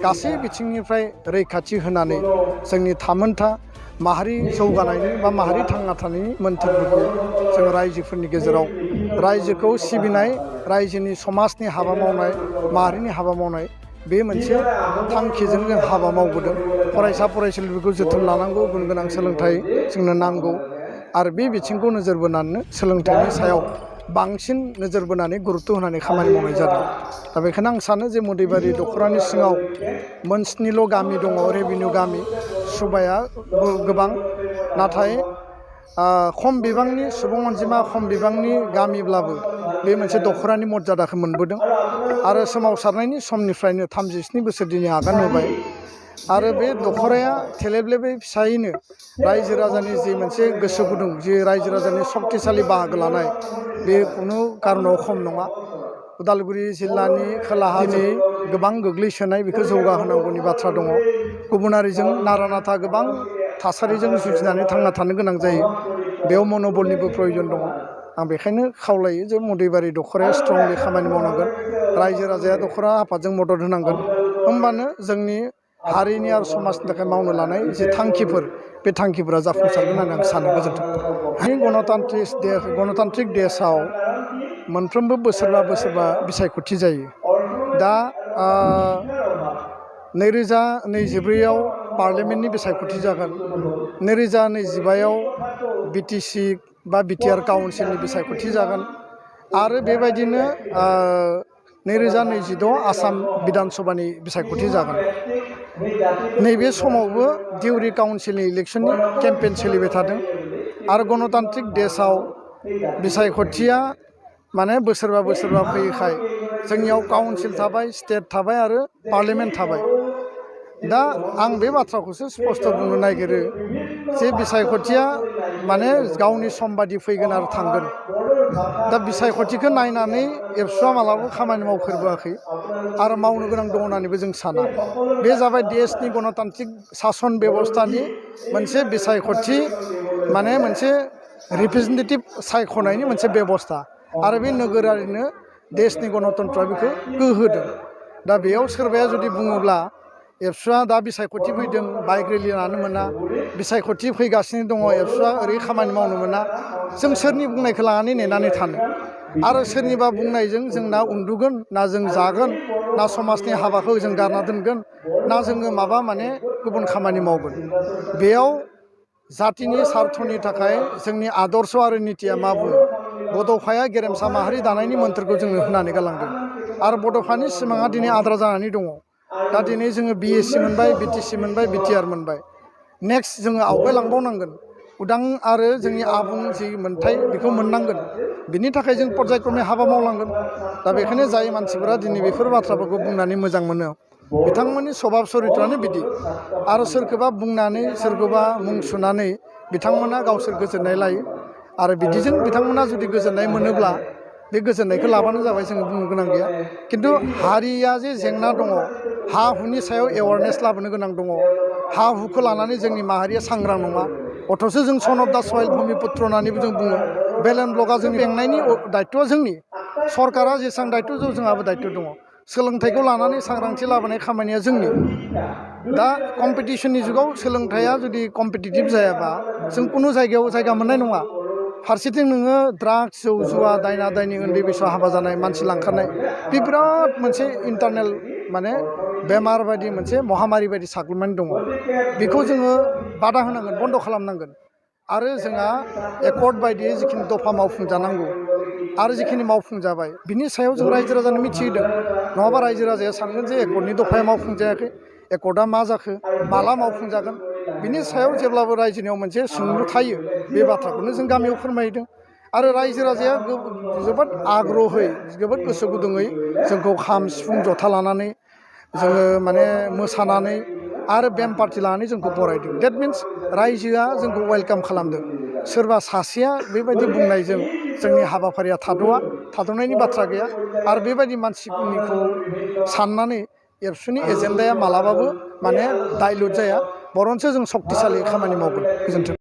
गासै बिथिंनिफ्राय रैखाथि होनानै जोंनि थामोनथा माहारि जौगानायनि बा माहारि थांना थानायनि मोन्थोरफोरखौ जों रायजोफोरनि गेजेराव रायजोखौ सिबिनाय, रायजोनि समाजनि हाबा मावनाय, माहारिनि हाबा मावनाय, बे मोनसे थांखिजों जों हाबा मावबोदों। फरायसा फरायसुलिफोरखौ जोथोन लानांगौ, गुन गोनां सोलोंथाइ जोंनो नांगौ आरो बे बिथिंखौ नोजोर बोनानै सोलोंथाइनि सायाव बांसिन नोजोर बोनानै गुरुत्त' होनानै खामानि मावनाय जादों। दा बेखायनो आं सानो जे मदैबारि दख'रानि सिङाव मोन 7ल' गामि दङ, रेभिनिउ गामि, सुबाया गोबां, नाथाय खम बिबांनि सुबुं अनजिमा, खम बिबांनि गामिब्लाबो बे मोनसे दख'रानि मर्यादाखौ मोनबोदों आरो सोमावसारनायनि समनिफ्रायनो 37 बोसोर दिनै आगान होबाय आरो बे दख'राया थेलेबलेबै फिसायैनो रायजो राजानि जि मोनसे गोसो गुदुं, जि रायजो राजानि सक्तिशालि बाहागो लानाय, बे खुनु कारनाव खम नङा। उदालगुरि जिल्लानि खोलाहा दिनै गोबां गोग्लैसोनाय, बेखौ जौगाहोनांगौनि बाथ्रा दङ। गुबुनारिजों नारा नाथा गोबां थासारिजों जुजिनानै थांना थानो गोनां जायो, बेयाव मन'बलनिबो प्रयजन दङ। आं बेखायनो खावलायो जे मदैबारि दख'राया स्ट्रंलि खामानि मावनांगोन, रायजो राजाया दख'रा आफादजों मदद होनांगोन, होमबानो जोंनि हारिनि आरो समाजनि थाखाय मावनो लानाय जे थांखिफोर, बे थांखिफोरा जाफुंसारगोन होननानै आं सानो। गोजोन्थों। गणतान्त्रिक देशआव मोनफ्रोमबो बोसोरबा बिसायख'थि जायो। दा 2024आव पार्लियामेन्टनि बिसायख'थि जागोन, 2025आव बिटिसि बा बिटिआर काउन्सिलनि बिसायख'थि जागोन आरो बेबायदिनो 2026 आसाम बिधान सभानि बिसायख'थि जागोन। नैबे समावबो दिउरि काउन्सिलनि इलेक्सननि केम्पेइन सोलिबाय थादों आरो गणतान्त्रिक देशआव बिसायख'थिया माने बोसोरबा फैयैखाय जोंनियाव काउन्सिल थाबाय, स्टेट थाबाय आरो पार्लियामेन्ट थाबाय। दा आं बे बाथ्राखौसो स्पष्ट बुंनो नागिरो जे बिसायख'थिया माने गावनि सम बादि फैगोन आरो थांगोन। दा बिसायख'थिखौ नायनानै एबसुआ मालाबाबो खामानि मावफेरबोआखै आरो मावनो गोनां दङ होननानैबो जों साना। बे जाबाय देशनि गणतान्त्रिक सासन बेबस्थानि मोनसे बिसायख'थि, माने मोनसे रिप्रेजेन्टेटिभ सायख'नायनि मोनसे बेबस्था आरो बे नोगोरारिनो देशनि गणतन्त्रआ बेखौ गोहो होदों। दा बेयाव सोरबाया जुदि बुङोब्ला एबसुआ दा बिसायख'थि फैदों, बाइक रेलि लानो मोना, बिसायख'थि फैगासिनो दङ, एबसुआ ओरै खामानि मावनो मोना, जों सोरनि बुंनायखौ लानानै नेनानै थानो आरो सोरनिबा बुंनायजों जों ना उन्दुगोन, ना जों जागोन, ना समाजनि हाबाखौ जों गारना दोनगोन, ना जोङो माबा माने गुबुन खामानि मावगोन। बेयाव जातिनि सार्थनि थाखाय जोंनि आदर्श आरो नितिया मा बुङो? बड'फाया गेरेमसा माहारि दानायनि मोन्थोरखौ जोंनो होनानै गालांदों आरो बड'फानि सिमाङा दिनै आद्रा जानानै दङ। दा दिनै जोङो बिएसि मोनबाय, बिटिसि मोनबाय, बिटिआर मोनबाय, नेक्स्ट जोङो आवगायलांबावनांगोन। उदां आरो जोंनि आबुं जि मोन्थाय बेखौ मोननांगोन, बिनि थाखाय जों पर्यायक्रमै हाबा मावलांगोन। दा बेखायनो जाय मानसिफोरा दिनै बेफोर बाथ्राफोरखौ बुंनानै मोजां मोनो, बिथांमोननि सभाब चरित्रआनो बिदि आरो सोरखौबा बुंनानै सोरखौबा मुं सुनानै बिथांमोना गावसोर गोजोननाय लायो आरो बिदिजों बिथांमोना जुदि गोजोननाय मोनोब्ला बे गोजोननायखौ लाबानो जाबाय, जोङो बुंनो गोनां गैया। खिन्थु हारिया जे जेंना दङ, हा हुनि सायाव एवारनेस लाबोनो गोनां दङ, हा हुखौ लानानै जोंनि माहारिया सांग्रां नङा, अथ'सो जों सन अफ दा सयल भुमिपुत्र होननानैबो जों बुङो। बेलेन ब्लकआ जोंनि बेंनायनि दायथ'आ जोंनि, सरकारा जेसेबां दायथ' दं जोंहाबो दायथ' दङ। सोलोंथाइखौ लानानै सांग्रांथि लाबोनाय खामानिया जोंनि। दा कम्पिटिसननि जुगाव सोलोंथाइया जुदि कम्पिटिटिभ जायाबा जों कुनु जायगायाव जायगा मोननाय नङा। फारसेथिं नोङो ड्राग्स, जौ जुवा, दायना दायनि, उन्दै बैसोआव हाबा जानाय, मानसि लांखारनाय, बे बिराद मोनसे इन्टारनेल माने बेमार बायदि, मोनसे महामारि बायदि साग्लोबनानै दङ। बेखौ जोङो बादा होनांगोन, बन्द' खालामनांगोन आरो जोंहा एकर्ड बायदियै जिखिनि दफा मावफुंजानांगौ आरो जिखिनि मावफुंजाबाय, बिनि सायाव जों रायजो राजानो मिथिहोदों। नङाबा रायजो राजाया सानगोन जे एकर्डनि दफाया मावफुंजायाखै, एकर्डआ मा जाखो, माला मावफुंजागोन। बिनि सायाव जेब्लाबो रायजोनियाव मोनसे सोंलु थायो। बे बाथ्राखौनो जों गामियाव फोरमायदों आरो रायजो राजाया जोबोद आग्रहै, जोबोद गोसो गुदुङै जोंखौ खाम, सिफुं, जथा लानानै जोङो माने मोसानानै आरो बेम पार्टि लानानै जोंखौ बरायदों। डेट मिन्स रायजोआ जोंखौ वेलकाम खालामदों। सोरबा सासेया बेबायदि बुंनायजों जोंनि हाबाफारिया थाद'नायनि बाथ्रा गैया आरो बेबायदि मानसिनिखौ साननानै एबसुनि एजेन्डाया मालाबाबो माने डाइल्युट जाया, बरन्सो जों सक्तिशालि खामानि मावगोन। गोजोन्थों।